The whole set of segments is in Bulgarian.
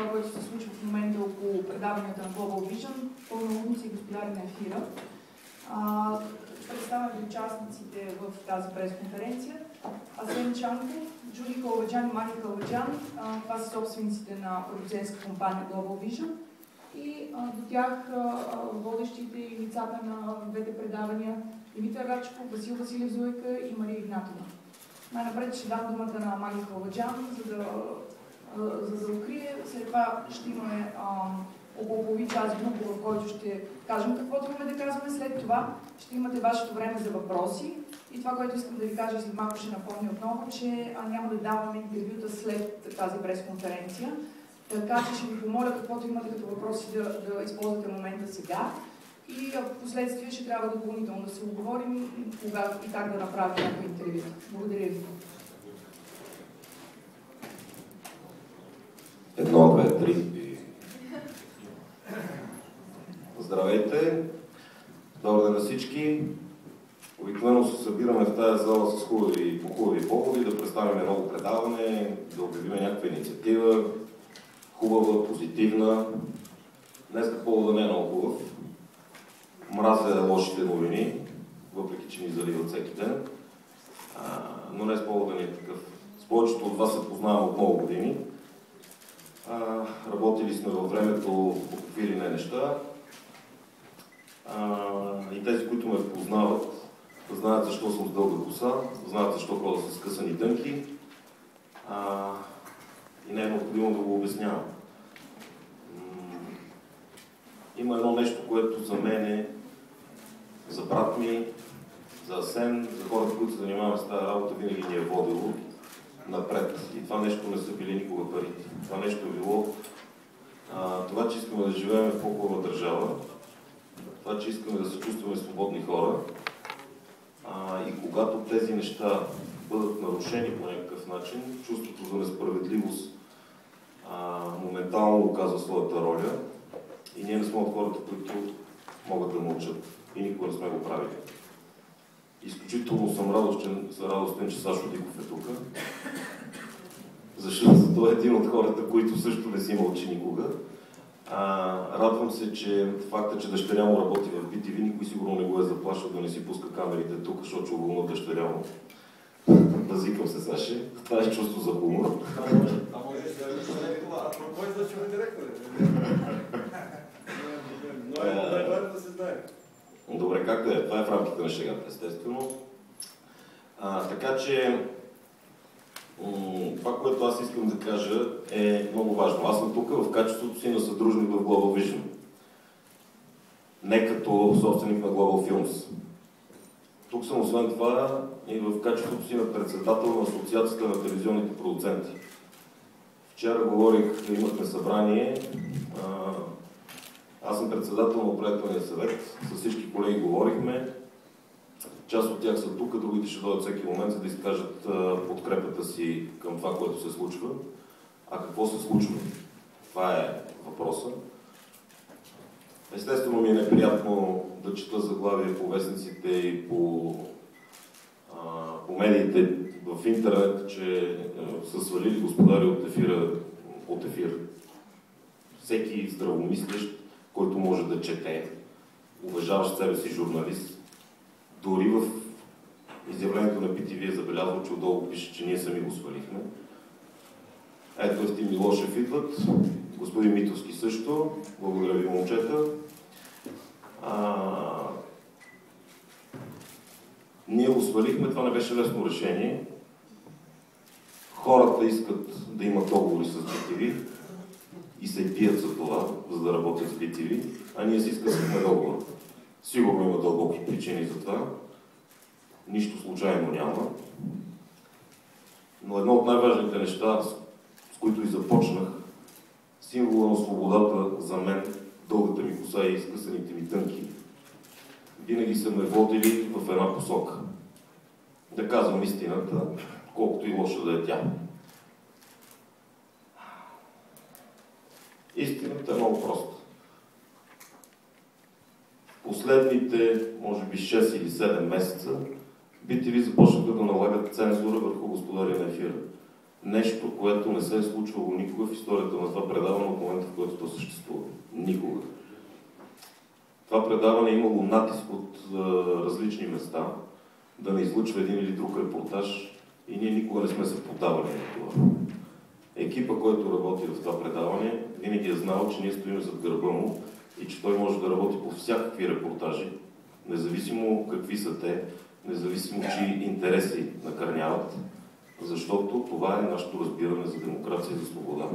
това, което се случва в момента около предаванията на Global Vision, пълномощници и господари на ефира. Представям ви участниците в тази пресконференция. Асен Чанков, Джуди Халваджан и Мани Халваджан. Това са собствениците на продуцентска компания Global Vision. И до тях водещите и лицата на двете предавания Димитър Рачков, Васил Василев Зуйка и Мария Игнатова. Най-напред ще дам думата на Мани Халваджан, за да открие. След това ще имаме около половин час група, в който ще кажем каквото имаме да казваме. След това ще имате вашето време за въпроси. И това, което искам да ви кажа, след малко ще напомня отново, че няма да даваме интервюта след тази пресконференция. Така че ще ви помоля каквото имате като въпроси да използвате момента сега. И в последствие ще трябва допълнително да се оговорим кога и как да направим някакво интервю. Благодаря ви. 1, 2, 3. Здравейте! Добър ден на всички! Обикновено се събираме в тази зала с хубави поводи, да представим ново предаване, да обявим някаква инициатива, хубава, позитивна. Днес повода не е много хубав. Мразя лошите новини, въпреки че ни заливат всеки ден. Но днес повода ни е такъв. С повечето от вас се познавам от много години. Работили сме във времето по какви ли не неща. И тези, които ме познават, знаят защо съм с дълга коса, знаят защо ходя с скъсани дънки. И не е необходимо да го обяснявам. Има едно нещо, което за мен, за брат ми, за Асен, за хората, които се занимаваме с тази работа, винаги ни е водило напред. И това нещо не са били никога парите. Това нещо е било това, че искаме да живеем в по-хубава държава, това, че искаме да се чувстваме свободни хора. И когато тези неща бъдат нарушени по някакъв начин, чувството за несправедливост моментално оказва своята роля. И ние не сме от хората, които могат да мълчат. И никога не сме го правили. Изключително съм радостен, че Сашо Диков е тук. Защото той е един от хората, които също не си мълчи никога. Радвам се, че факта, че дъщеря му работи в BTV, никой сигурно не го е заплашил да не си пуска камерите тук, защото ще уволна дъщеря му. Базикам се, Саше. Това е чувство за хумор. Може да е това. Кой е зачува директор? Но е добре да се знае. Добре, както е. Това е в рамките на шегата, естествено. Така че това, което аз искам да кажа, е много важно. Аз съм тук в качеството си на съдружник в Global Vision. Не като собственик на Global Films. Тук съм освен това и в качеството си на председател на Асоциацията на телевизионните продуценти. Вчера говорих, имахме събрание. Аз съм председател на управителния съвет. С всички колеги говорихме. Част от тях са тук, другите ще дойдат всеки момент, за да изкажат подкрепата си към това, което се случва. А какво се случва? Това е въпроса. Естествено ми е неприятно да чета заглавия по вестниците и по медиите в интернет, че са свалили господари от ефир. Всеки здравомислещ, който може да чете, уважаващ себе си журналист, дори в изявлението на BTV е забелязал, че отдолу пише, че ние сами го свалихме. Ето Евтим Милошев идват, господин Митовски също. Благодаря ви, момчета. Ние го свалихме, това не беше лесно решение. Хората искат да имат договори с BTV и се бият за това, за да работят с BTV, а ние си искаме договор. Сигурно има дълбоки причини за това. Нищо случайно няма. Но едно от най-важните неща, с които и започнах, символа на свободата за мен, дългата ми коса и изкъсаните ми тънки, винаги са ме водили в една посока. Да казвам истината, колкото и лоша да е тя. Истината е много проста. Последните, може би 6 или 7 месеца, BTV започнаха да налагат цензура върху господаря на ефира. Нещо, което не се е случвало никога в историята на това предаване от който то съществува. Никога. Това предаване е имало натиск от различни места да не излъчва един или друг репортаж и ние никога не сме се поддавали на това. Екипа, който работи в това предаване, винаги е знал, че ние стоим зад гърба му и че той може да работи по всякакви репортажи, независимо какви са те, независимо чии интереси накърняват, защото това е нашето разбиране за демокрация и за свобода.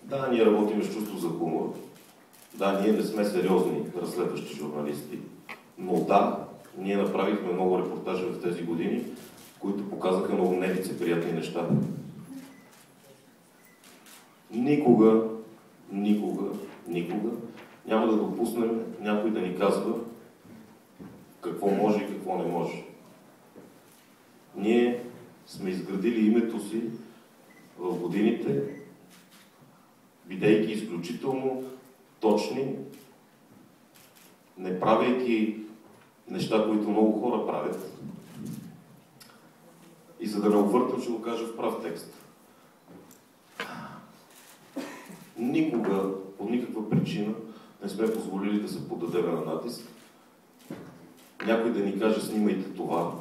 Да, ние работим с чувство за хумор. Да, ние не сме сериозни разследващи журналисти. Но да, ние направихме много репортажи в тези години, които показаха много нелицеприятни неща. Никога няма да допуснем някой да ни казва какво може и какво не може. Ние сме изградили името си в годините, бидейки изключително точни, не правейки неща, които много хора правят. И за да не обвъртам, ще го кажа в прав текст. Никога, по никаква причина, не сме позволили да се поддадем на натиск. Някой да ни каже, снимайте това.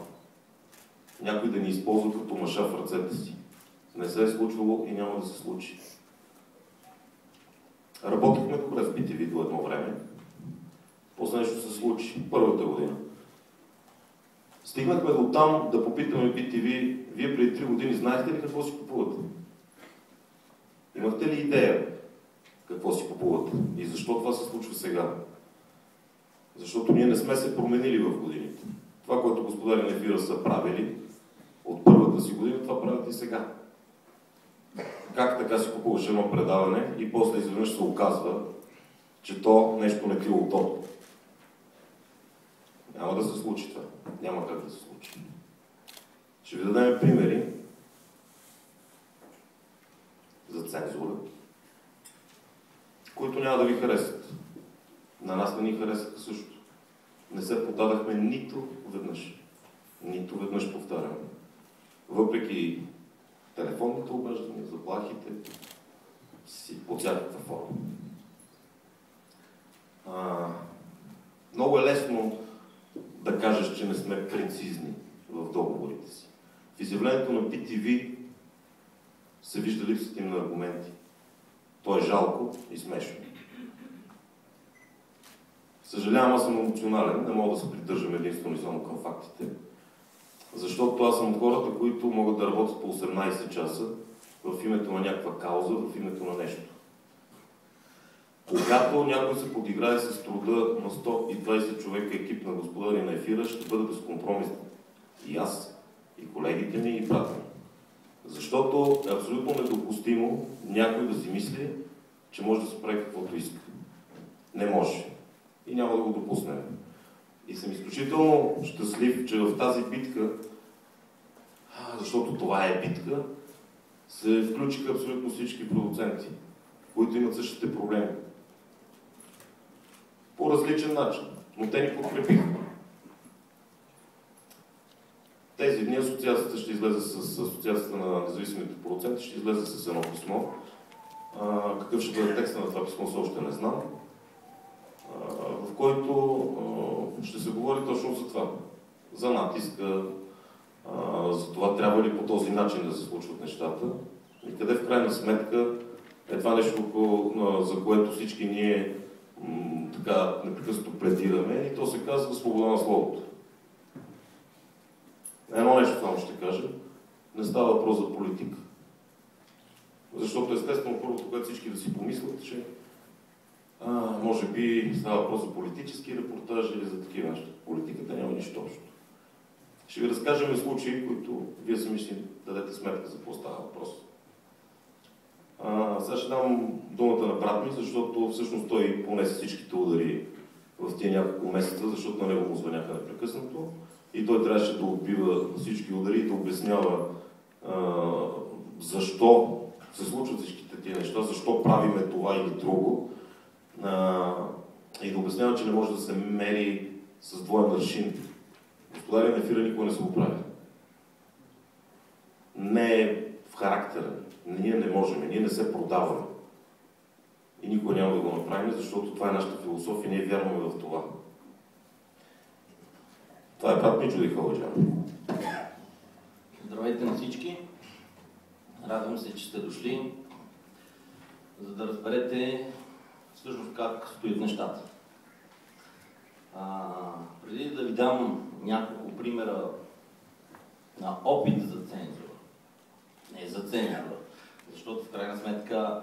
Някой да ни използва като маша в ръцете си. Не се е случвало и няма да се случи. Работихме добре в BTV до едно време. После нещо се случи. Първата година. Стигнахме до там да попитаме BTV, вие преди 3 години знаехте ли какво си купувате? Имахте ли идея какво си купувате? И защо това се случва сега? Защото ние не сме се променили в годините. Това, което господари на ефира са правили от първата си година, това правят и сега. Как така си купуваш едно предаване и после изведнъж се оказва, че то нещо не ти е удобно. Няма да се случи това. Няма как да се случи. Ще ви дадем примери за цензура, които няма да ви харесат. На нас не ни харесаха също. Не се поддадахме нито веднъж. Нито веднъж, повтарям. Въпреки телефонните обаждания, заплахите, по всякаква форма. Много е лесно да кажеш, че не сме прецизни в договорите си. В изявлението на BTV се вижда липсата им на аргументи. То е жалко и смешно. Съжалявам, аз съм емоционален, не мога да се придържам единствено и само към фактите. Защото аз съм от хората, които могат да работят по 18 часа в името на някаква кауза, в името на нещо. Когато някой се подиграе с труда на 120 човека екип на господари на ефира, ще бъде безкомпромисен. И аз, и колегите ми, и брат ми. Защото е абсолютно недопустимо някой да си мисли, че може да се прави каквото иска. Не може. И няма да го допуснем. И съм изключително щастлив, че в тази битка, защото това е битка, се включиха абсолютно всички продуценти, които имат същите проблеми. По различен начин, но те ни подкрепиха. Тези дни асоциацията ще излезе с Асоциацията на независимите продуценти, ще излезе с едно писмо. Какъв ще бъде текста на това писмо, още не знам. В който ще се говори точно за това. За натиска, за това трябва ли по този начин да се случват нещата. И къде в крайна сметка е това нещо, за което всички ние така непрекъснато пледираме, и то се казва свобода на словото. Едно нещо само ще кажа. Не става въпрос за политика. Защото естествено първото, което всички да си помислят, че може би става въпрос за политически репортажи или за такива неща. Политиката няма нищо общо. Ще ви разкажем случаи, които вие сами ще дадете сметка за какво става въпрос. Сега ще дам думата на брат ми, защото всъщност той понесе всичките удари в тия няколко месеца, защото на него му звъняха непрекъснато. И той трябваше да отбива всички удари и да обяснява защо се случват всичките тия неща, защо правиме това или друго. И да обяснява, че не може да се мери с двоен аршин. Господари на ефира никога не се го прави. Не е в характера. Ние не можем, ние не се продаваме. и никога няма да го направим, защото това е нашата философия и ние вярваме в това. Това е брат ми Джуди Халаджан. Здравейте на всички! Радвам се, че сте дошли, за да разберете всъщност как стоят нещата. Преди да ви дам няколко примера на опит за цензура, не за цензура, защото в крайна сметка,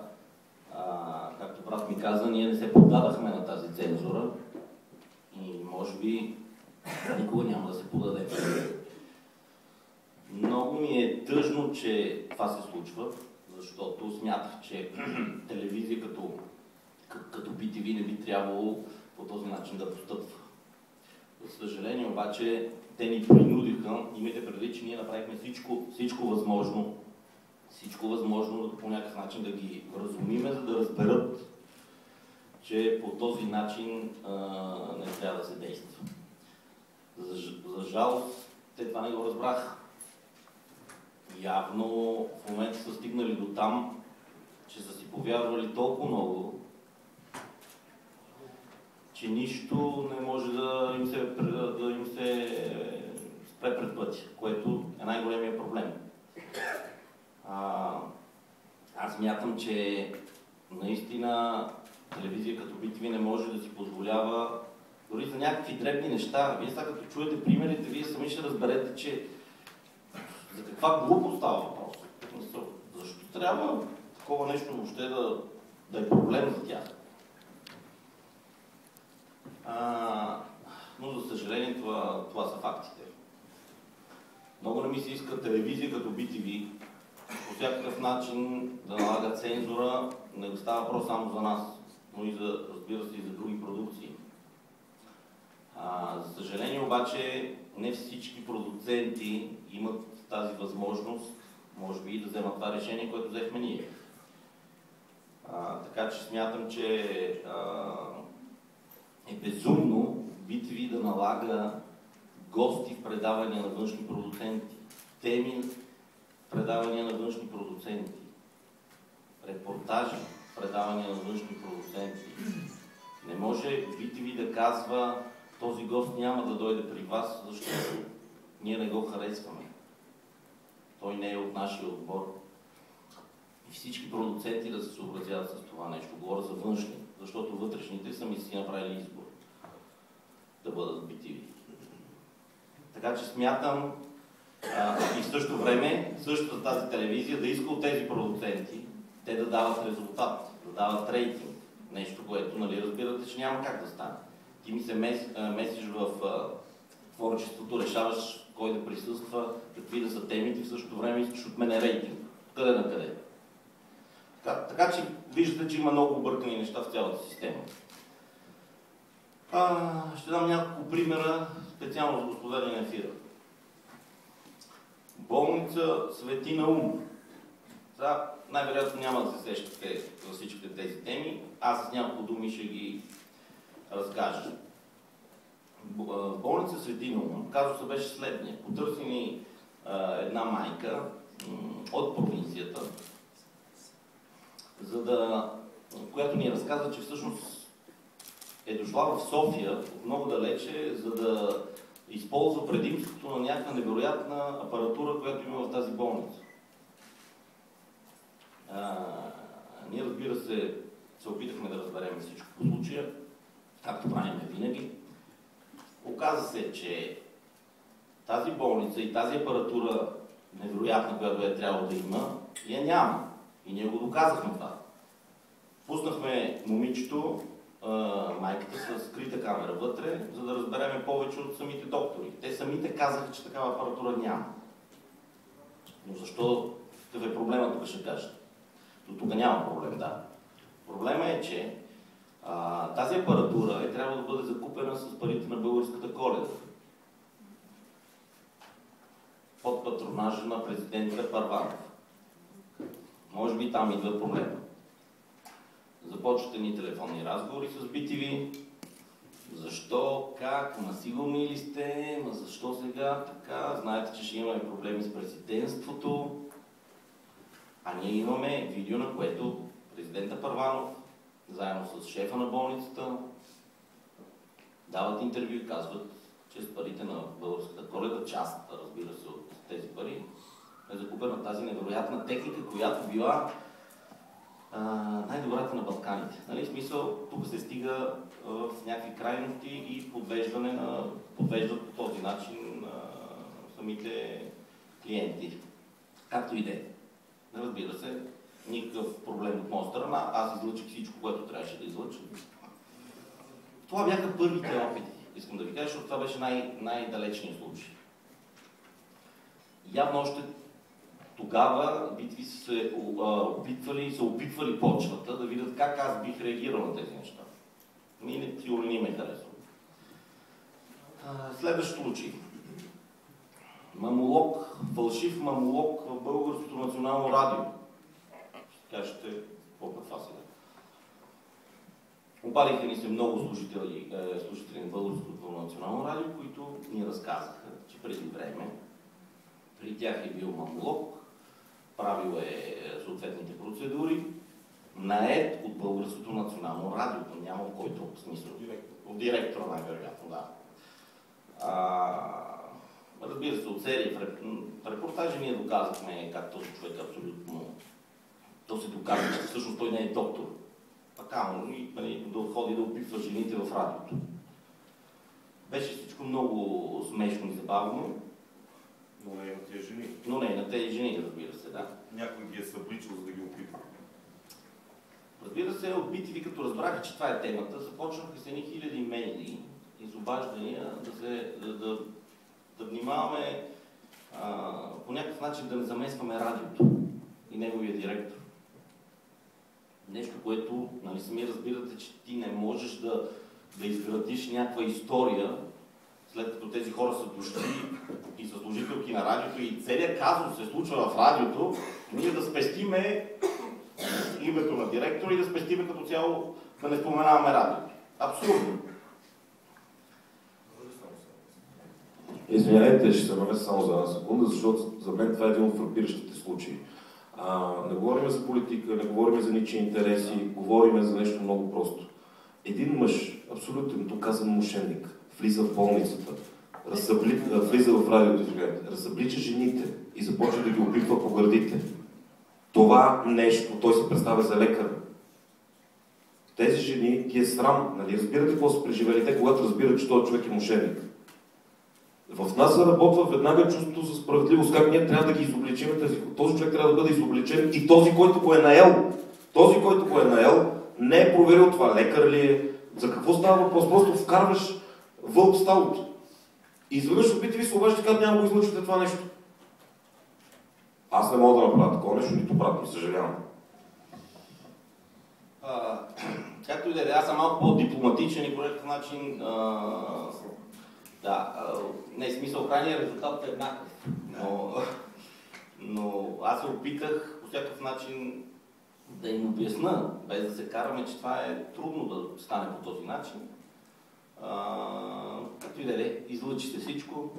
както брат ми каза, ние не се поддадахме на тази цензура и може би никога няма да се подадем. Много ми е тъжно, че това се случва, защото смятах, че телевизия като BTV не би трябвало по този начин да постъпва. За съжаление обаче, те ни принудиха, имайте предвид, че ние направихме всичко възможно по някакъв начин да ги вразумиме, за да разберат, че по този начин не трябва да се действа. За жалост, те това не го разбраха. Явно в момента са стигнали до там, че са си повярвали толкова много, че нищо не може да им се спре пред пътя, което е най-големия проблем. Аз мятам, че наистина телевизия като BTV не може да си позволява дори за някакви дребни неща. Вие сега като чуете примерите, вие сами ще разберете, че за каква глупост става въпрос. Защо трябва такова нещо въобще да е проблем за тях? Но за съжаление това са фактите. Много не ми се иска телевизия като BTV по всякакъв начин да налага цензура. Не става въпрос само за нас, но и разбира се и за други продукции. За съжаление обаче не всички продуценти имат тази възможност, може би и да вземат това решение, което взехме ние. Така че смятам, че е безумно BTV да налага гости в предавания на външни продуценти, теми в предавания на външни продуценти, репортажи в предавания на външни продуценти. Не може BTV да казва: този гост няма да дойде при вас, защото ние не го харесваме. Той не е от нашия отбор. И всички продуценти да се съобразяват с това нещо. Говоря за външни, защото вътрешните сами си направили избор да бъдат BTV. Така че смятам и в същото време, същата тази телевизия да иска от тези продуценти, те да дават резултат, да дават рейтинг. Нещо, което, нали, разбирате, че няма как да стане. Ти ми се месиш в творчеството, решаваш кой да присъства, какви да са темите, в същото време искаш от мене рейтинг. Къде на къде? Така че виждате, че има много объркани неща в цялата система. Ще дам няколко примера, специално за господаря на ефира. Болница Свети Наум. Сега най-вероятно няма да се сещате за всичките тези теми. Аз с няколко думи ще ги разкажа. Болница Свети Наум, казусът беше следния. Потърси ни една майка от провинцията, която ни разказа, че всъщност е дошла в София от много далече, за да използва предимството на някаква невероятна апаратура, която има в тази болница. Ние, разбира се опитахме да разберем всичко по случая, както правим винаги. Оказа се, че тази болница и тази апаратура невероятна, която е трябвало да има, я няма. И ние го доказахме това. Пуснахме момичето, майката с скрита камера вътре, за да разбереме повече от самите доктори. Те самите казаха, че такава апаратура няма. Но защо? Какъв е проблема, тук ще кажете. До тук няма проблем, да. Проблема е, че тази апаратура е трябвало да бъде закупена с парите на Българската Коледа. Под патронажа на президента Първанов. Може би там идва проблема. Започвате ни телефонни разговори с BTV. Защо, как, сигурни ли сте, защо сега така? Знаете, че ще имаме проблеми с президентството. А ние имаме видео, на което президента Първанов заедно с шефа на болницата, дават интервю и казват, че с парите на Българската Коледа, част, разбира се, от тези пари, е закупена тази невероятна техника, която била най-добрата на Балканите. Нали? В смисъл, тук се стига в някакви крайности и подвеждат по този начин самите клиенти. Както и да е. Разбира се, никакъв проблем от моя страна. Аз излъчих всичко, което трябваше да излъча. Това бяха първите опити, искам да ви кажа, защото това беше най-далечният случай. Явно още тогава битви се опитвали почвата да видят как аз бих реагирал на тези неща. Сигурно не ме харесва. Следващ случай. Мамолог, фалшив мамолог в Българското национално радио. Кажете, какво това сега? Обадиха ни се много слушатели на Българското национално радио, които ни разказаха, че преди време при тях е бил мамолог, правил е съответните процедури, наед от Българското национално радио, няма в който смисъл. От директора най-вероятно, да. Разбира се, от серии в репортажи ние доказахме как този човек абсолютно... То се доказва, че всъщност той не е доктор. Така, и да ходи да опитва жените в радиото. Беше всичко много смешно и забавно. Но не и на тези жени. Но не и на тези жени, разбира се, да. Някой ги е събличил, за да ги опитва. Разбира се, от BTV, като разбраха, че това е темата, започнаха с едни хиляди мейли и с обаждания да внимаваме по някакъв начин да не замесваме радиото и неговия директор. Нещо, което, нали, сами разбирате, че ти не можеш да изградиш някаква история, след като тези хора са дошли и са служителки на радиото и целият казус се случва в радиото, ние да спестиме името на директора и да спестиме като цяло да не споменаваме радиото. Абсурдно. Извинявайте, ще се намеся само за една секунда, защото за мен това е един от фрапиращите случаи. Не говорим за политика, не говорим за ничии интереси, говорим за нещо много просто. Един мъж, абсолютно доказан мошенник, влиза в болницата, влиза в радиото, разсъблича жените и започва да ги опитва по гърдите. Това нещо, той се представя за лекар. Тези жени ги е срам, нали? Разбирате какво са преживели те, когато разбират, че този човек е мошенник. В нас заработва веднага чувството за справедливост, как ние трябва да ги изобличим. Този човек трябва да бъде изобличен и този, който го е наел. Този, който го е наел, не е проверил това лекар ли е. За какво става въпрос? Просто вкарваш вълк в сталото. И изведнъж от BTV се обаче така няма го излъчвате това нещо. Аз не мога да направя такова нещо, нито обратно, съжалявам. Както и да е, аз съм малко по-дипломатичен и по някакъв начин не е смисъл, крайният резултат е еднакъв. Но аз се опитах по всякакъв начин да им обясна, без да се караме, че това е трудно да стане по този начин. Както и да е, излъчи се всичко.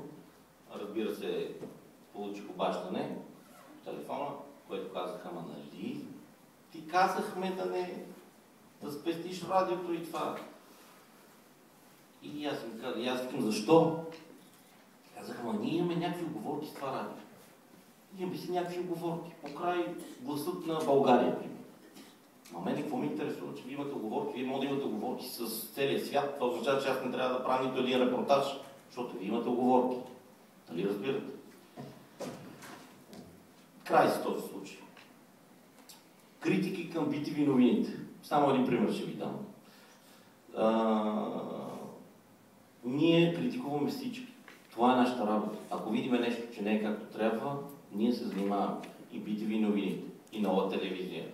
Разбира се, получих обаждане по телефона, което казаха, ама нали, ти казахме да спестиш радиото и това. И аз викам, защо? Казах, ама ние имаме някакви уговорки с това радио. Имаме си някакви уговорки, покрай гласът на България. Но мен какво ме интересува, че вие имате уговорки, вие може да имате уговорки с целия свят. Това означава, че аз не трябва да правя нито един репортаж, защото вие имате уговорки. Нали разбирате? Край с този случай. Критики към BTV новините. Само един пример ще ви дам. Ние критикуваме всички. Това е нашата работа. Ако видим нещо, че не е както трябва, ние се занимаваме. И BTV новините, и Нова телевизия,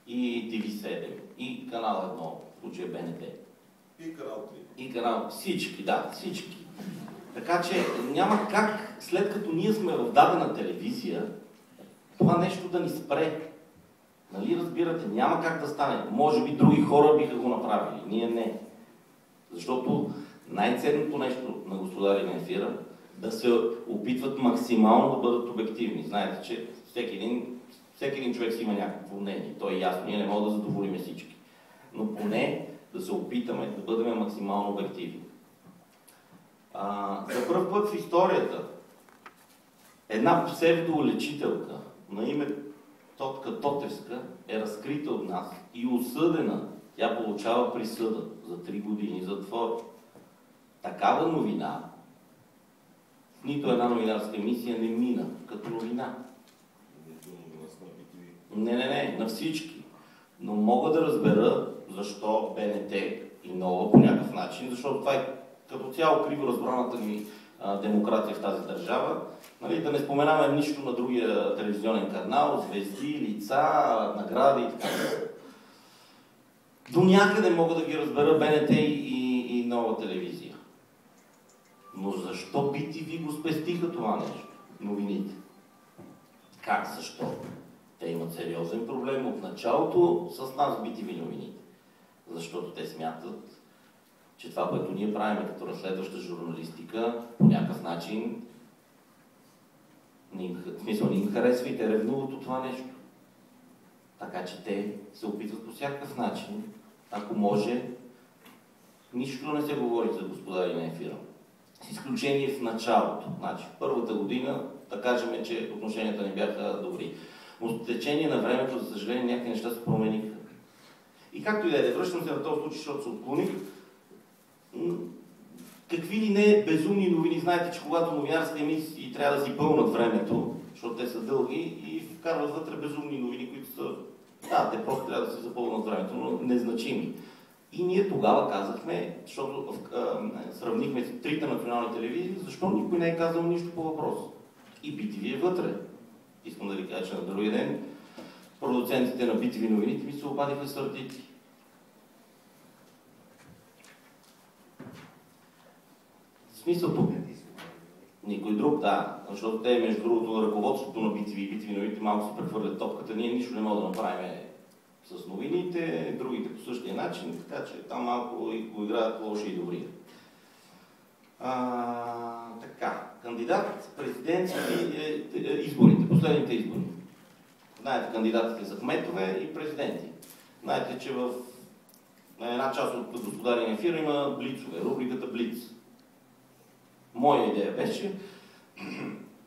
и TV7, и канал 1, в случая БНТ. И канал 3. И канал, всички, да, всички. Така че няма как, след като ние сме в дадена телевизия, това нещо да ни спре. Нали разбирате? Няма как да стане. Може би други хора биха го направили. Ние не. Защото най-ценното нещо на господари на ефира да се опитват максимално да бъдат обективни. Знаете, че всеки един човек си има някакво мнение. То е ясно. Ние не можем да задоволим всички. Но поне да се опитаме да бъдем максимално обективни. За първ път в историята една псевдолечителка на име Тотка Тотевска е разкрита от нас и осъдена. Тя получава присъда за 3 години затвор. Такава новина в нито една новинарска емисия не мина като новина. Не, на всички. Но мога да разбера защо БНТ и Нова по някакъв начин, защото това е като цяло криво разбраната ни демокрация в тази държава. Нали, да не споменаваме нищо на другия телевизионен канал, звезди, лица, награди и така. До някъде мога да ги разбера БНТ и Нова телевизия. Но защо BTV го спестиха това нещо? Новините. Как? Защо? Те имат сериозен проблем от началото с нас BTV новините. Защото те смятат, че това, което ние правим като разследваща журналистика, по някакъв начин не им харесва и те ревнуват от това нещо. Така че те се опитват по всякакъв начин, ако може, нищо не се говори за господари на ефира. С изключение в началото. Значи, в първата година, да кажем, че отношенията не бяха добри. Но с течение на времето, за съжаление, някакви неща се промениха. И както и да е, връщам се на този случай, защото се отклоних. Какви ли не безумни новини, знаете, че когато новинарска емисия трябва да си пълнат времето, защото те са дълги и вкарват вътре безумни новини, които са... Да, те просто трябва да се запълнат времето, но незначими. И ние тогава казахме, защото сравнихме с 3 национални телевизии, защо никой не е казал нищо по въпрос. И BTV е вътре. Искам да ви кажа, че на другия ден продуцентите на BTV новините ми се обадиха сърдити. В смисъл тук. Никой друг, да. Защото те, между другото, ръководството на BTV и BTV новините малко се прехвърлят топката. Ние нищо не можем да направим с новините, другите по същия начин, така че там малко го играят лоши и добри. Така, кандидат, президентски изборите, последните избори. Знаете, кандидатите за кметове и президенти. Знаете, че в една част от господарен ефир има блицове, рубриката Блиц. Моя идея беше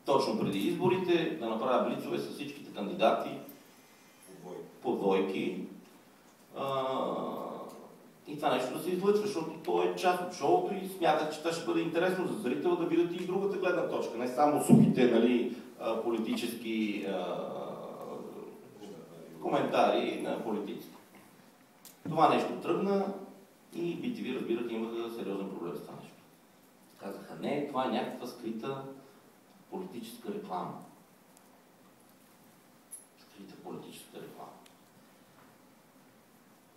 точно преди изборите да направя блицове с всичките кандидати по двойки. И това нещо да се излъчва, защото то е част от шоуто и смятах, че това ще бъде интересно за зрител да видят и другата гледна точка. Не само сухите, нали, политически коментари на политиците. Това нещо тръгна и BTV, разбирате, имаха сериозен проблем с това нещо. Казаха, не, това е някаква скрита политическа реклама. Скрита политическа реклама.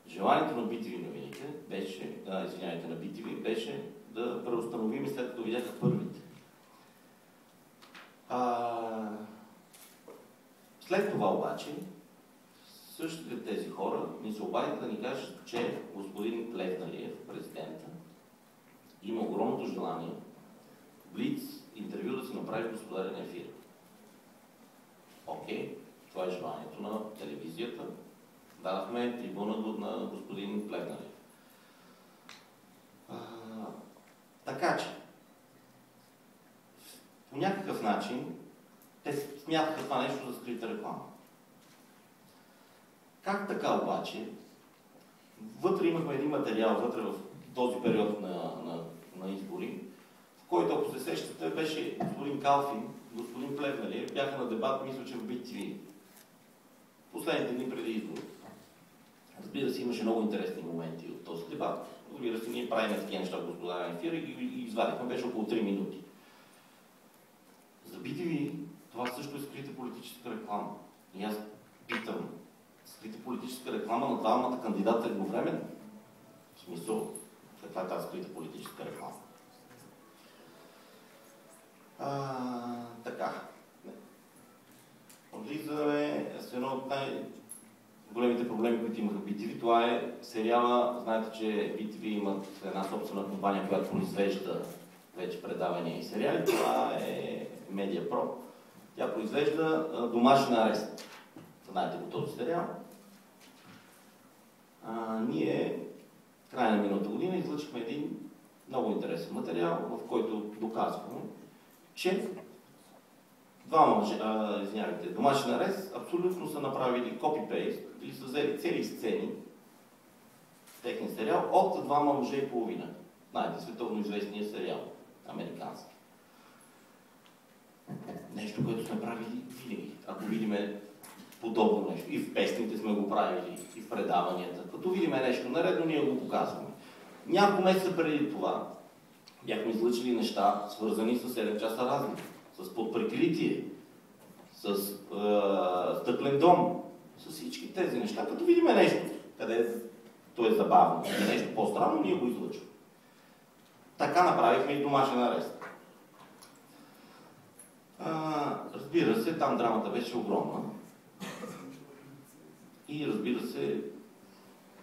Желанието на BTV новините беше, на BTV беше да преустановим след като видяха първите. След това обаче, същите тези хора ни се обадиха да ни кажат, че господин Плевнелиев, президента, има огромното желание Блиц интервю да се направи в господарен ефир. Окей, това е желанието на телевизията. Дадахме трибуна на господин Плевнелиев. Така че, по някакъв начин, те смятаха това нещо за скрита реклама. Как така обаче, вътре имахме един материал, вътре в този период на избори, в който, ако се сещате, беше господин Калфин, господин Плевнелиев, бяха на дебат, мисля, че в BTV. Последните дни преди изборите. Разбира се, имаше много интересни моменти от този дебат. Разбира се, ние правим такива неща в господарен ефир и ги извадихме, беше около 3 минути. За BTV това също е скрита политическа реклама. И аз питам, скрита политическа реклама на двамата кандидата едновременно? В смисъл, каква е тази скрита политическа реклама? Така. Влизаме с едно от големите проблеми, които имаха BTV. Това е сериала. Знаете, че BTV имат една собствена компания, която произвежда вече предавания и сериали. Това е MediaPro. Тя произвежда Домашен арест. Знаете го този сериал. Ние края на миналата година излъчихме един много интересен материал, в който доказваме, че домашен арест абсолютно са направили копи-пейст или са взели цели сцени техния сериал от Двама мъже и половина. Знаете, световно известния сериал, американски. Нещо, което сме правили винаги. Ако видиме подобно нещо. И в песните сме го правили, и в предаванията. Като видиме нещо наредно, ние го показваме. Няколко месеца преди това бяхме излъчили неща, свързани с 7 часа разлика, с подприкритие, с стъклен дом, с всички тези неща. Като видиме нещо, къде то е забавно, къде нещо по-странно, ние го излъчваме. Така направихме и домашен арест. Разбира се, там драмата беше огромна. И разбира се,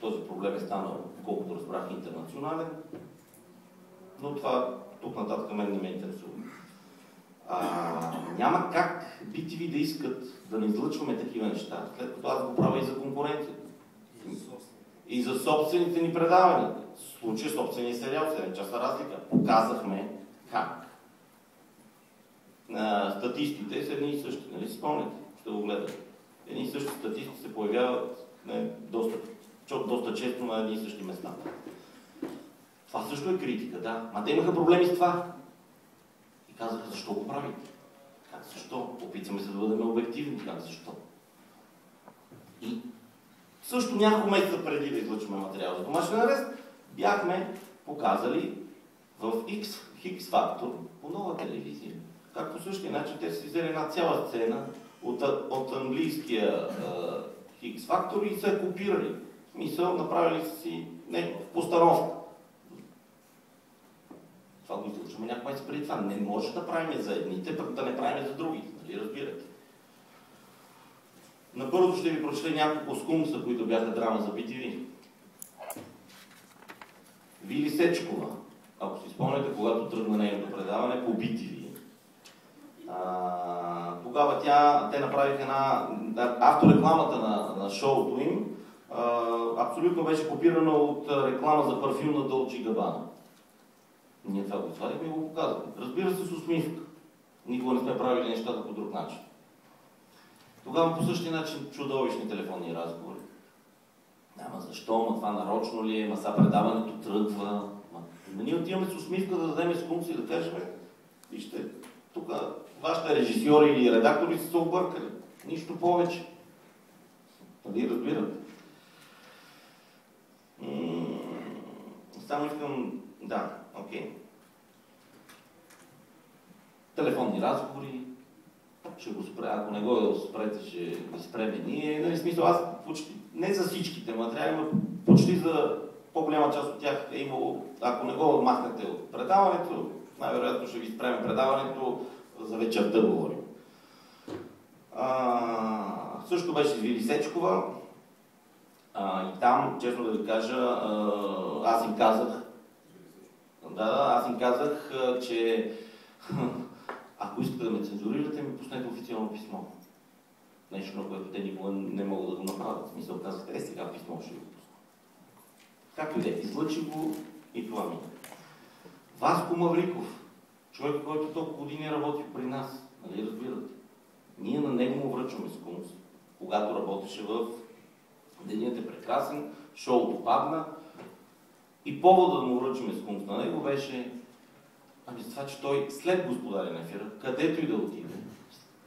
този проблем е станал, колкото разбрах, интернационален. Но това тук нататък мен не ме интересува. Няма как BTV да искат да не излъчваме такива неща, след като аз го правя и за конкуренцията. И за собствените ни предавания. В случая собствения сериал, 7 часа разлика. Показахме как. Статистите са едни и същи, нали си спомняте? Ще го гледате. Едни и същи статисти се появяват доста често на едни и същи места. Това също е критика, да. Ма те имаха проблеми с това. И казаха, защо го правите? Как защо? Опитваме се да бъдем обективни. Как защо? И също няколко месеца преди да излъчваме материал за домашен арест, бяхме показали в X Factor по Нова телевизия, как по същия начин те си взели една цяла сцена от английския X Factor и са копирали. В смисъл, направили си постановка. Това го излъчваме някакъв месец преди това. Не може да правим за едните, пък да не правим за другите. Нали разбирате? На първото ще ви прочета няколко скумса, които бяха драма за BTV. Вили Сечкова, ако си спомняте, когато тръгна нейното предаване по BTV. Тогава те направиха авторекламата на шоуто им, абсолютно беше копирана от реклама за парфюм на Dolce & Gabbana. Ние това го сварихме и го показахме. Разбира се, с усмивка. Никога не сме правили нещата по друг начин. Тогава по същия начин чудовищни телефонни разговори. Ама защо? Това нарочно ли е? Са предаването тръгва. Ние отиваме с усмивка да дадем скунци и да кажем, вижте, тук вашите режисьори или редактори са се объркали. Нищо повече. Нали разбирате? Само искам... Да, окей. Телефонни разговори. Ще го спре, ако не го спрете, ще го спреме ние. Нали, смисъл, аз почти, не за всичките материали, но почти за по-голяма част от тях е имало, ако не го махнете от предаването, най-вероятно ще ви спреме предаването, за вечерта говорим. Също беше с Вили Сечкова. И там, честно да ви кажа, аз им казах, че ако искате да ме цензурирате, ми пуснете официално писмо. Нещо, на което те никога не могат да го направят. В смисъл казахте, сега писмо ще ви пусна. Както и да, излъчи го и това ми. Васко Мавриков, човек, който толкова години работи при нас, нали разбирате? Ние на него му връчваме скунс, когато работеше в Денят е прекрасен, шоуто падна и повода да му връчваме скунс на него беше за това, че той след Господаря на ефира, където и да отиде,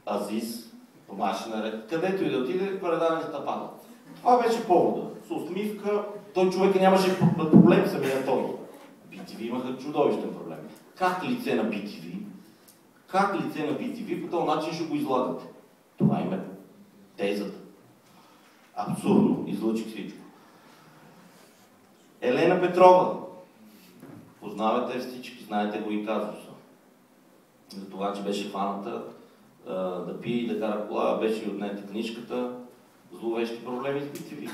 Азис, домашен ред, където и да отиде, предаванията падат. Това беше повода. С усмивка, той човека нямаше проблем самия той. BTV имаха чудовищен проблем. Как лице на BTV? Как лице на BTV по този начин ще го излагате? Това им е тезата. Абсурдно. Излъчих всичко. Елена Петрова. Познавате всички, знаете го и казуса. За това, че беше хваната да пие и да кара кола, беше и отнета книжката, зловещи проблеми с BTV.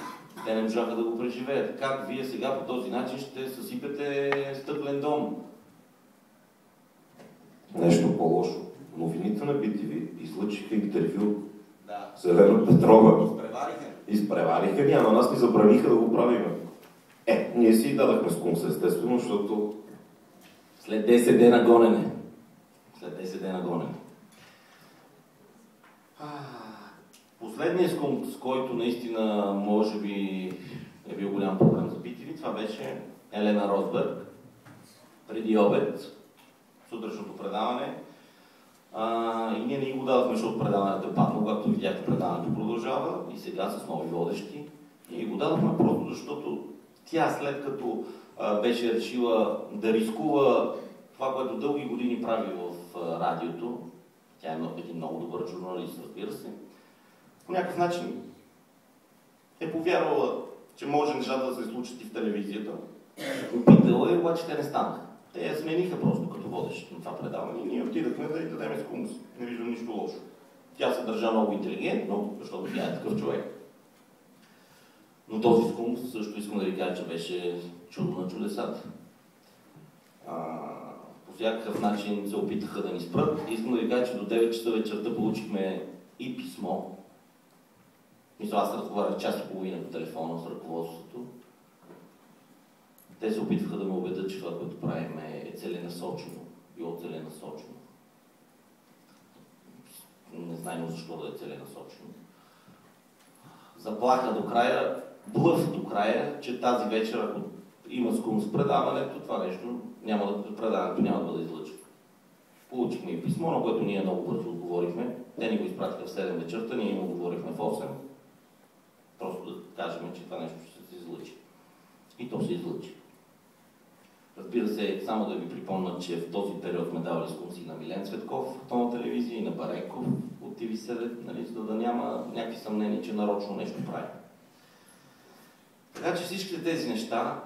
Те не можаха да го преживеят. Как вие сега по този начин ще съсипете стъклен дом? Нещо по-лошо. Новините на BTV излъчиха интервю с Елена Петрова. Изпревариха ни, а на нас ни забраниха да го правим. Ние си дадахме скунс, естествено, защото... След 10 дена гонене. След 10 дена гонене. Последният скунс, който наистина може би е бил голям проблем за BTV, това беше Елена Росберг. Преди обед, сутрешното предаване. И ние не го дадахме, защото предаването е паднало, както видяхте, предаването продължава и сега с нови водещи. И го дадохме просто защото тя, след като беше решила да рискува това, което дълги години прави в радиото, тя е един много добър журналист, разбира се, по някакъв начин е повярвала, че може нещата да се случат и в телевизията. Опитала и обаче те не станаха. Те я смениха просто като водещ на това предаване и ние отидахме да й дадем скунс. Не виждам нищо лошо. Тя се държа много интелигентно, защото тя е такъв човек. Но този скунс също искам да ви кажа, че беше чудо на чудесата. По всякакъв начин се опитаха да ни спрат. Искам да ви кажа, че до 9 часа вечерта получихме и писмо. Мисля, аз разговарях час и половина по телефона с ръководството. Те се опитваха да ме убедят, че това, което правим е целенасочено. Било целенасочено. Не знаем защо да е целенасочено. Заплаха до края, блъф до края, че тази вечер, ако има скунс предаването, това нещо предаването няма да бъде излъчено. Получихме и писмо, на което ние много бързо отговорихме. Те ни го изпратиха в 7 вечерта, ние им отговорихме в 8. Просто да кажем, че това нещо ще се излъчи. И то се излъчи. Разбира се, само да ви припомня, че в този период сме давали скунси на Милен Цветков в Нова телевизия и на Бареков от TV7, нали, за да няма някакви съмнения, че нарочно нещо прави. Така че всичките тези неща,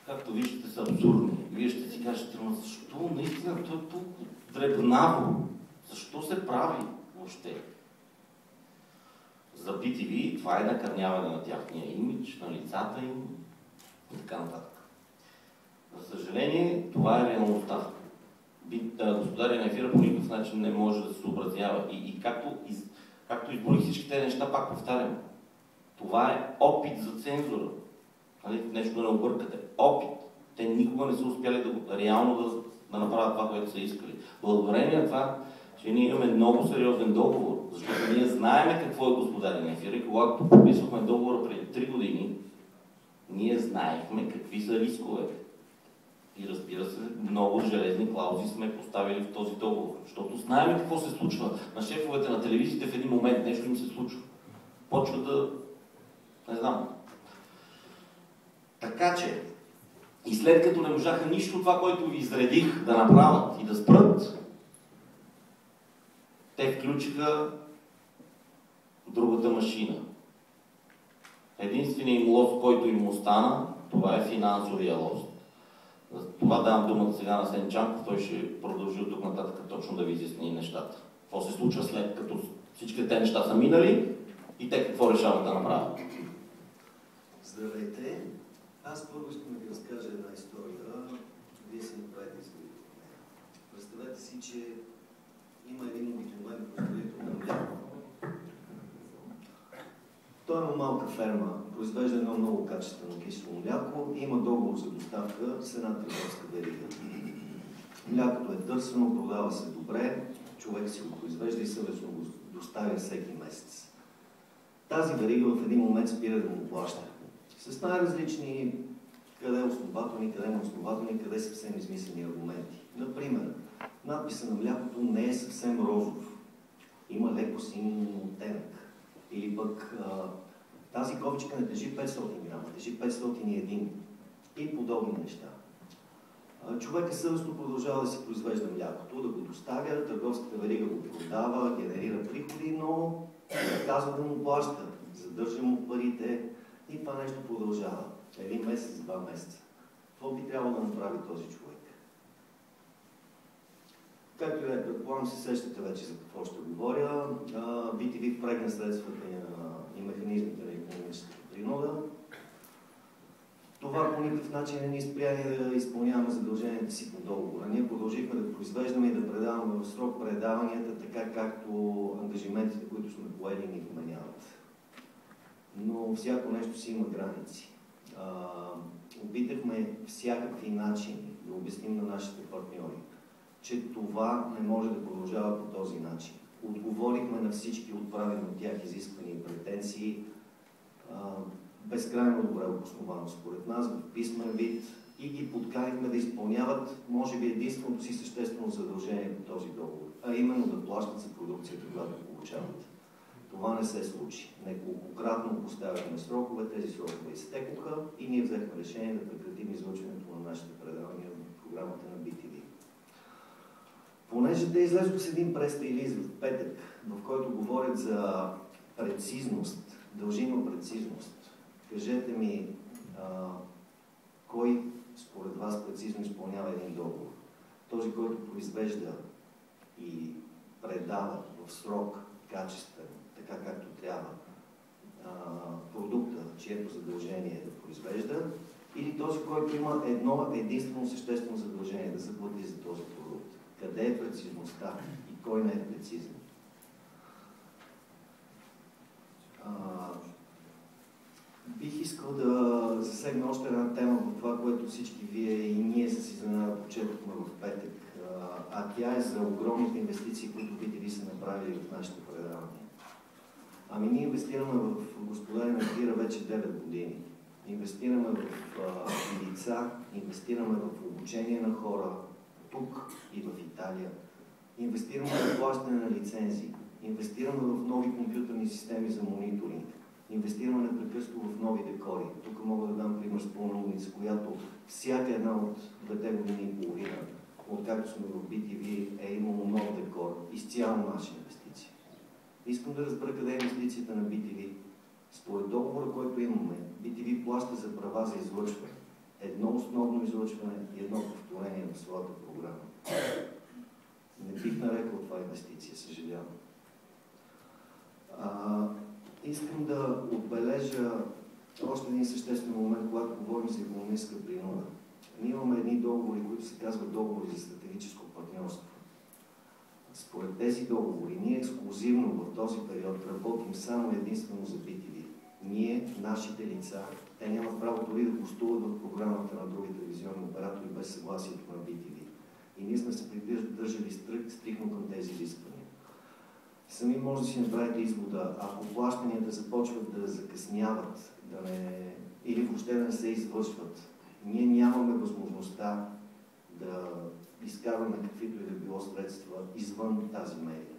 както виждате, са абсурдни. Вие ще си кажете, но защо наистина той е толкова дребнаво? Защо се прави въобще? За BTV това е накърняване на тяхния имидж, на лицата им и така нататък. За съжаление, това е реалността. Господаря на ефира по никакъв начин не може да се съобразява. И както изборих всички тези неща, пак повтарям. Това е опит за цензура. Нещо да не объркате. Опит. Те никога не са успяли реално да направят това, което са искали. Благодарение на това, че ние имаме много сериозен договор, защото ние знаеме какво е господаря на ефира и когато подписвахме договора преди 3 години, ние знаехме какви са рисковете. И разбира се, много железни клаузи сме поставили в този договор, защото знаем какво се случва. На шефовете на телевизиите в един момент нещо им се случва. Почва да... не знам. Така че, и след като не можаха нищо това, което ви изредих да направят и да спрат, те включиха другата машина. Единственият им лост, който им остана, това е финансовия лост. За това давам думата сега на Сенчанков, той ще продължи от тук нататък точно да ви изясни нещата. Какво се случва след като всички те неща са минали и те какво решават да направят. Здравейте! Аз първо искам да ви разкажа една история. Вие си направите изводи. Представете си, че има един обикновен производител на мляко. Той има малка ферма, произвежда едно много качествено кисело мляко и има договор за доставка с една търговска верига. Млякото е търсено, продава се добре, човек си го произвежда и съвестно го доставя всеки месец. Тази верига в един момент спира да му плаща. С най-различни къде е основателни, къде не основателни, къде са съвсем измислени аргументи. Например, надписа на млякото не е съвсем розов. Има леко син оттенък. Или пък тази кофичка не тежи 500 грама, тежи 501 и подобни неща. Човек съвестно продължава да си произвежда млякото, да го доставя, търговската верига го продава, генерира приходи, но казва да му плаща, задържа му парите и това нещо продължава. 1 месец, 2 месеца. Какво би трябвало да направи този човек? Както и да е, предполагам, се сещате вече за какво ще говоря. BTV впрегна средствата и механизмите на икономическата принуда. Това по никакъв начин не ни спря да изпълняваме задълженията си по договора. Ние продължихме да произвеждаме и да предаваме в срок предаванията, така както ангажиментите, които сме поели, ни вменяват. Но всяко нещо си има граници. всякакви начини да обясним на нашите партньори, че това не може да продължава по този начин. Отговорихме на всички отправени от тях изисквания и претенции безкрайно добре обосновано според нас в писмен вид и ги подканихме да изпълняват, може би, единственото си съществено задължение по този договор, а именно да плащат за продукцията, която получават. Това не се случи. Неколкократно поставяхме срокове, тези срокове изтекоха и ние взехме решение да прекратим излъчването на нашите предавания в програмата на BTV. Понеже те излезоха с един прес-релиз в петък, в който говорят за прецизност, дължима прецизност. Кажете ми, кой според вас прецизно изпълнява един договор? Този, който произвежда и предава в срок качествен, така както трябва, продукта, чието задължение е да произвежда, или този, който има едно единствено съществено задължение да заплати за този продукт? Къде е прецизността и кой не е прецизен? Бих искал да засегна още една тема в това, което всички вие и ние с изненада прочетохме в петък, а тя е за огромните инвестиции, които BTV са направили в нашите предавания. Ами ние инвестираме в Господаря на ефира вече 9 години. Инвестираме в лица, инвестираме в обучение на хора тук и в Италия. Инвестираме в плащане на лицензии. Инвестираме в нови компютърни системи за мониторинг. Инвестираме непрекъснато в нови декори. Тук мога да дам пример с Пълнолудница, която всяка една от 2 години и половина, откакто сме в BTV, е имало нов декор. Изцяло наша инвестиция. Искам да разбера къде е инвестицията на BTV. Според договора, който имаме, BTV плаща за права за излъчване. Едно основно излъчване и едно повторение на своята програма. Не бих нарекал това инвестиция, съжалявам. Искам да отбележа още един съществен момент, когато говорим за икономическа принуда. Ние имаме едни договори, които се казват договори за стратегическо партньорство. Според тези договори, ние ексклузивно в този период работим само единствено за BTV. Ние, нашите лица, те нямат право дори да гостуват в програмата на други телевизионни оператори без съгласието на BTV. И ние сме се придържали стрикно към тези изисквания. Сами може да си направите извода, ако плащанията започват да закъсняват, или въобще да не се извършват, ние нямаме възможността да изкарваме каквито и да било средства извън тази медия.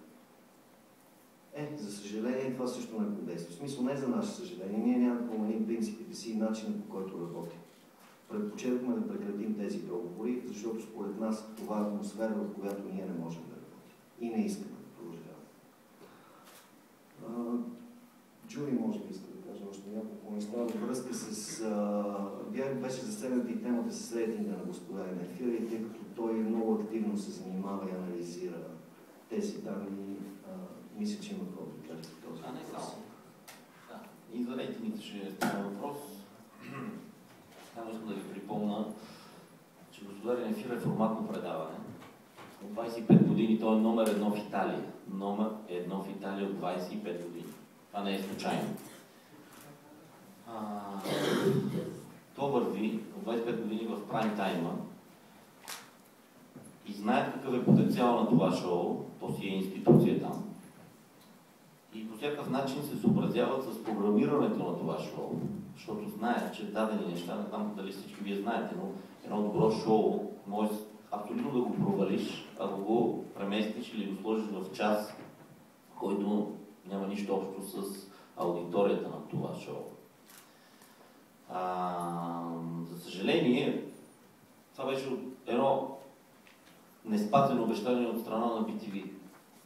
За съжаление, това също не подейства. В смисъл не за наше съжаление, ние няма да променим принципите си и начина, по който работим. Предпочетохме да прекратим тези договори, защото според нас това е атмосфера, в която ние не можем да работим. И не искаме да продължаваме. Джули може би иска да кажа още няколко неща във връзка с... беше засегната и темата с рейтинга на Господаря на ефира, и тъй като той много активно се занимава и анализира тези данни, мисля, че има какво да кажа по този въпрос. Не само. Да. И за рейтингите ще стане въпрос. Само искам да ви припомня, че Господаря на ефира е форматно предаване. От 25 години той е номер 1 в Италия. Номер 1 в Италия от 25 години. Това не е случайно. То върви от 25 години в прайм тайма и знаят какъв е потенциал на това шоу, то си е институция там. И по всякакъв начин се съобразяват с програмирането на това шоу, защото знаят, че дадени неща, не знам дали всички вие знаете, но едно добро шоу може абсолютно да го провалиш, ако го преместиш или го сложиш в час, който няма нищо общо с аудиторията на това шоу. За съжаление, това беше едно неспазено обещание от страна на BTV.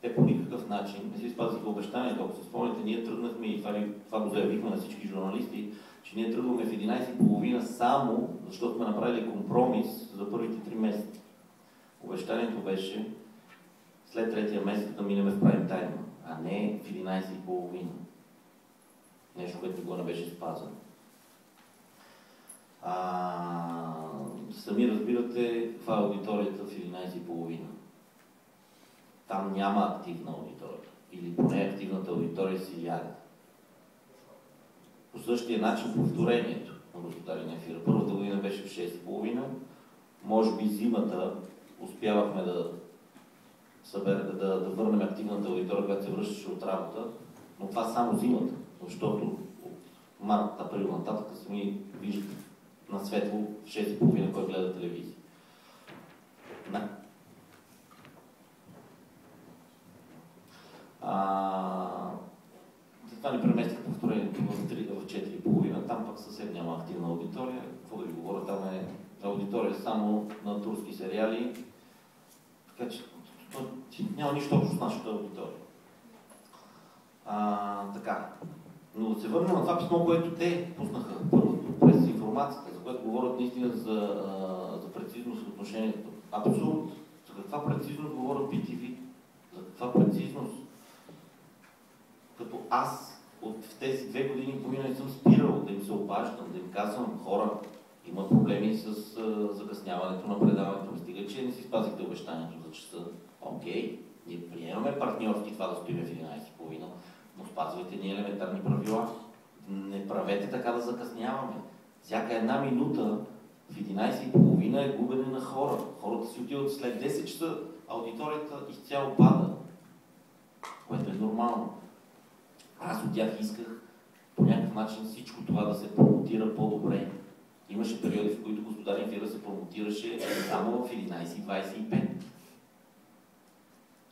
Те по никакъв начин не си спазиха обещанието. Ако се спомняте, ние тръгнахме и това го заявихме на всички журналисти, че ние тръгваме в 11:30 само защото сме направили компромис за първите 3 месеца. Обещанието беше след третия месец да минем в прайм тайм, а не в 11:30. Нещо, което никога не беше спазено. Сами разбирате каква е аудиторията в 11:30. Там няма активна аудитория. Или поне активната аудитория си ляга. По същия начин повторението на Господаря на ефира. Първата година беше в 6:30, може би зимата успявахме да върнем активната аудитория, която се връщаше от работа, но това само зимата, защото от март, април нататък сами виждате на светло в 6:30, кой гледа телевизия. Това ни преместих повторението в 4:30, там пък съвсем няма активна аудитория. Какво да ви говоря, там е аудитория само на турски сериали, така че няма нищо общо с нашата аудитория. Така. Но да се върнем на това писмо, което те пуснаха първото, през информацията, за което говорят наистина за прецизност в отношението. Абсурд. За каква прецизност говорят BTV? За каква прецизност? Като аз в тези 2 години и половина не съм спирал да им се обаждам, да им казвам: хора, има проблеми с закъсняването на предаването. Стига, че не си спазихте обещанието за часа. Окей, ние приемаме партньорски това да стоиме в 11:30, но спазвайте ни елементарни правила. Не правете така да закъсняваме. Всяка една минута в 11:30 е губене на хора. Хората си отиват след 10 часа, аудиторията изцяло пада, което е нормално. Аз от тях исках по някакъв начин всичко това да се промотира по-добре. Имаше периоди, в които Господарен ефир се промотираше само в 11:25.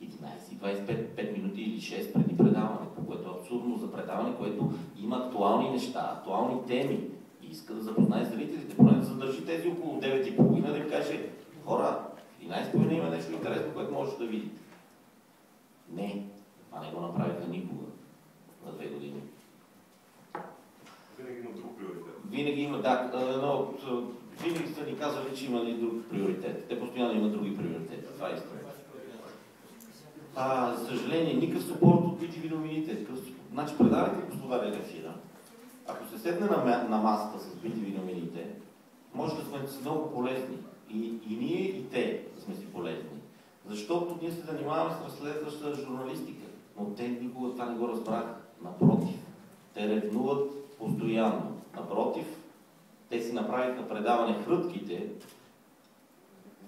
11:25, 5 минути или 6 преди предаването, което е абсурдно за предаване, което има актуални неща, актуални теми и иска да запознае зрителите, поне да задържи тези около 9:30, да им каже: хора, в 11:30 има нещо интересно, което можете да видите. Не, това не го направиха никога на 2 години. Винаги има друг приоритет. Винаги има, да, винаги са ни казали, че има ли друг приоритет. Те постоянно имат други приоритети. Това е истина. За съжаление, никакъв съпорт от BTV новините. Значи, предавайте Господарен ефира. Ако се седне на масата с BTV новините, може да сме много полезни. И ние, и те сме си полезни. Защото ние се занимаваме с разследваща журналистика. Но те никога това не го разбраха. Напротив, те ревнуват постоянно. Напротив, те си направиха предаване Хрътките,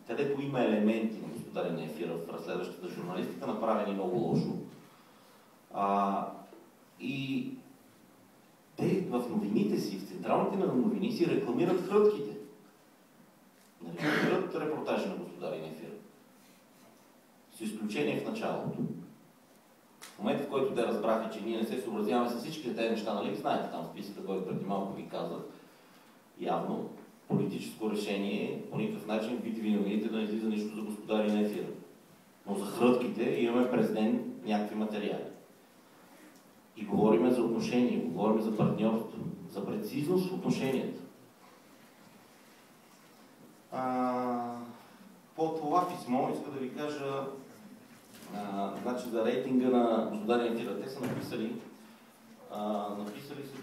където има елементи на Господарен ефир в разследващата журналистика, направени много лошо. И те в новините си, в централните на новини си рекламират Хрътките. Не рекламират репортажи на Господарен ефир. С изключение в началото. В момента, в който те разбраха, че ние не се съобразяваме с всички тези неща, нали знаете там списъка, който преди малко ви казах, явно политическо решение, по никакъв начин BTV новините да не излиза нищо за Господарен ефир. Но за Хрътките имаме през ден някакви материали. И говорим за отношения, говорим за партньорство, за прецизност в отношенията. По това писмо иска да ви кажа, значи за рейтинга на Господарен ефир. Те са написали,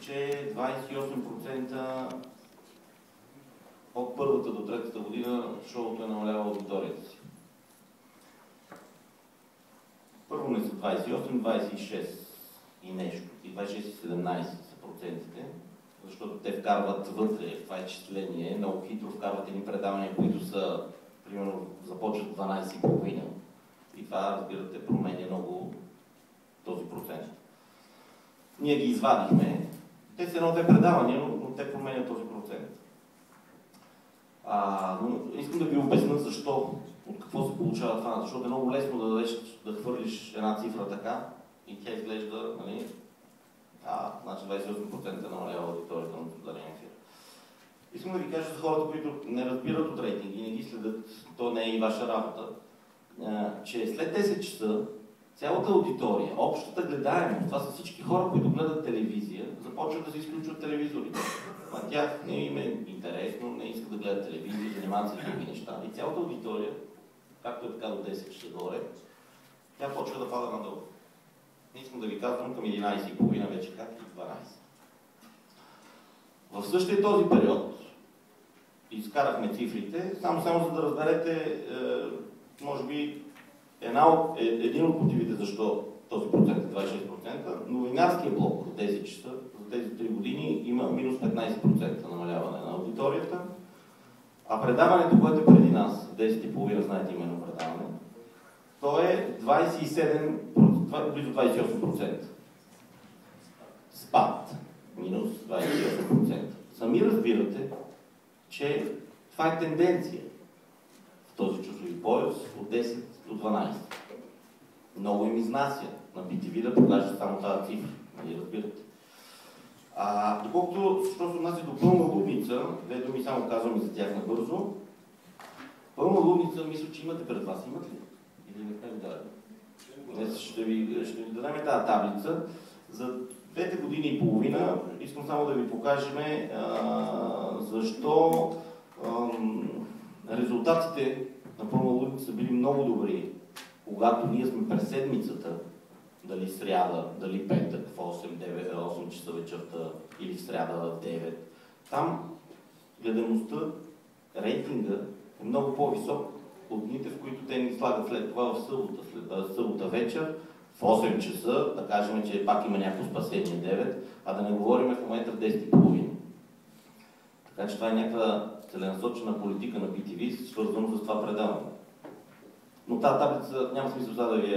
че 28% от първата до третата година шоуто е намалява аудиторията си. Първо не са 28, 26 и нещо. И 26 и 17 са процентите, защото те вкарват вътре в това изчисление, много хитро вкарват едни предавания, които са, примерно, започват 12,5. И това, разбирате, променя много този процент. Ние ги извадихме. Те са едно-две предавания, но те променят този процент. Но искам да ви обясня защо, от какво се получава това. Защото е много лесно да дадеш, да хвърлиш една цифра така и тя изглежда, нали, значи 28% намалява аудиторията на Господарен ефир. Искам да ви кажа за хората, които не разбират от рейтинги и не ги следят, то не е и ваша работа, че след 10 часа цялата аудитория, общата гледаемост, това са всички хора, които гледат телевизия, започват да се изключват телевизорите. На тях не им е интересно, не искат да гледат телевизия, занимават се с други неща. И цялата аудитория, както е така до 10 часа горе, тя почва да пада надолу. Не искам да ви казвам към 11:30 вече как и 12. В същия този период изкарахме цифрите, само за да разберете, може би, един от мотивите защо този процент е 26%, новинарския блок от 10 часа, за тези 3 години има минус 15% намаляване на аудиторията, А предаването, което е преди нас, 10,5, знаете именно предаване, то е 27, близо 28%. Спад. Минус 28%. Сами разбирате, че това е тенденция в този часови пояс от 10 до 12. Много им изнася на BTV да покажат само тази цифра. Нали разбирате? Доколкото, що се отнася до Пълна лудница, две думи само казвам и за тях набързо. Пълна лудница, мисля, че имате пред вас. Имат ли? Или не сте ви дали? Днес ще ви дадем тази таблица. За 2 години и половина искам само да ви покажем защо резултатите на Пълна лудница са били много добри, когато ние сме през седмицата, дали сряда, дали петък в 8 часа вечерта или в сряда в 9. Там гледаността, рейтинга е много по-висок от дните, в които те ни слагат след това в събота вечер, в 8 часа, да кажем, че пак има някакво спасение 9, а да не говорим в момента в 10,5. Така че това е някаква целенасочена политика на BTV, свързано с това предаване. Но тази таблица няма смисъл да ви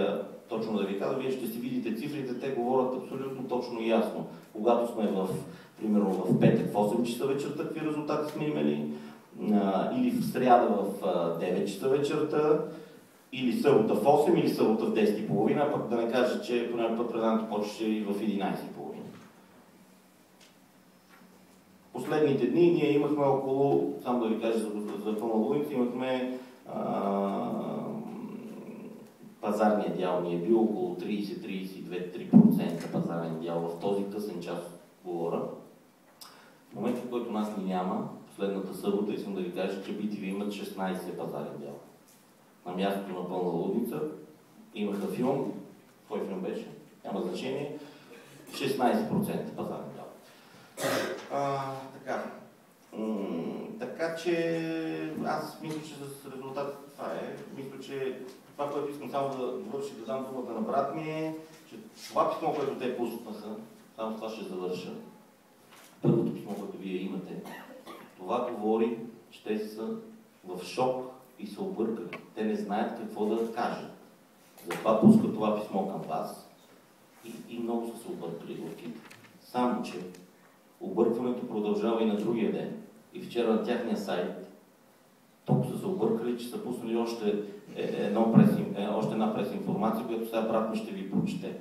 точно да ви кажа, вие ще си видите цифрите, те говорят абсолютно точно и ясно. Когато сме примерно в петък в 8 часа вечерта, какви резултати сме имали, или в сряда в 9 часа вечерта, или събота в 8, или събота в 10,5, а пък да не кажа, че по някакъв път предаването почваше и в 11,5. Последните дни ние имахме около, само да ви кажа за Пълна лудница, имахме пазарният дял ни е бил около 30-32-3% пазарен дял в този късен час говоря. В момента, в който нас ни няма, последната събота, искам да ви кажа, че BTV имат 16 пазарен дял. На мястото на Пълна лудница имаха филм, кой филм беше? Няма значение, 16% пазарен дял. Така че аз мисля, че с резултат това е. Мисля, че това, което искам само да върши, да дам думата на брат ми е, че това писмо, което те пуснаха, само това ще завърша, първото писмо, което вие имате, това говори, че те са в шок и са объркани. Те не знаят какво да кажат. Затова пускат това писмо към вас и много са се объркали горките. Само, че объркването продължава и на другия ден. И вчера на тяхния сайт толкова са се объркали, че са пуснали още една прес-информация, която сега брат ми ще ви прочете.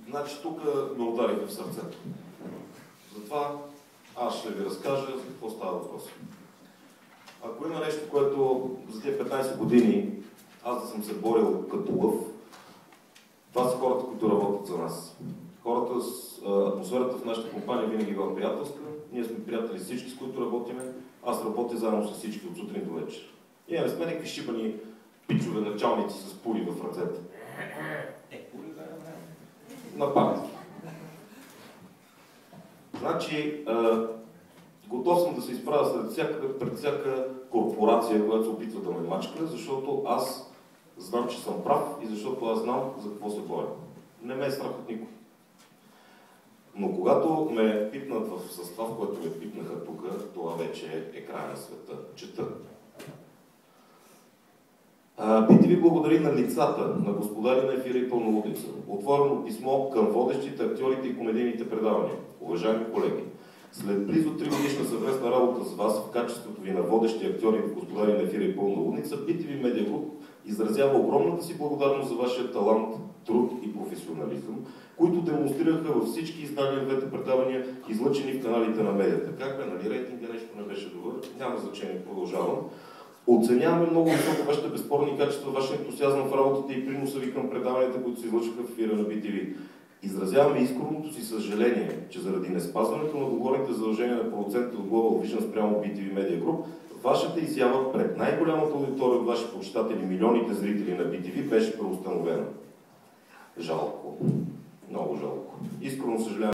Значи тук ме удариха в сърцето. Затова аз ще ви разкажа за какво става въпрос. Ако има нещо, което за тези 15 години аз да съм се борил като лъв, това са хората, които работят за нас. Хората с атмосферата в нашата компания винаги е била приятелска. Ние сме приятели с всички, с които работиме. Аз работя заедно с всички от сутрин до вечер. И не сме някакви шибани пичове началници с пули в ръцете. На памет. Значи, готов съм да се изправя пред всяка корпорация, която се опитва да ме мачка, защото аз знам, че съм прав и защото аз знам за какво се боря. Не ме е страх от никой. Но когато ме пипнат в състав, в който ме пипнаха тук, това вече е края на света. Чета. BTV благодари на лицата, на господари на ефира и Пълна лудница. Отворено писмо към водещите, актьорите и комедийните предавания. Уважаеми колеги, след близо 3 годишна съвместна работа с вас в качеството ви на водещи актьори и господари на ефира и Пълна лудница, BTV Media Group изразява огромната си благодарност за вашия талант, труд и професионализъм, които демонстрираха във всички издания на двете предавания, излъчени в каналите на медията. Как бе, нали рейтинга нещо не беше добър? Няма значение, продължавам. Оценяваме много високо вашите безспорни качества, вашия ентусиазъм в работата и приноса ви към предаванията, които се излъчваха в ефира на BTV. Изразяваме искреното си съжаление, че заради неспазването на договорните задължения на продуцентите от Global Vision спрямо BTV Media Group, вашата изява пред най-голямата аудитория от ваши почитатели, милионите зрители на BTV, беше преустановена. Жалко. Много жалко. Искрено съжалявам.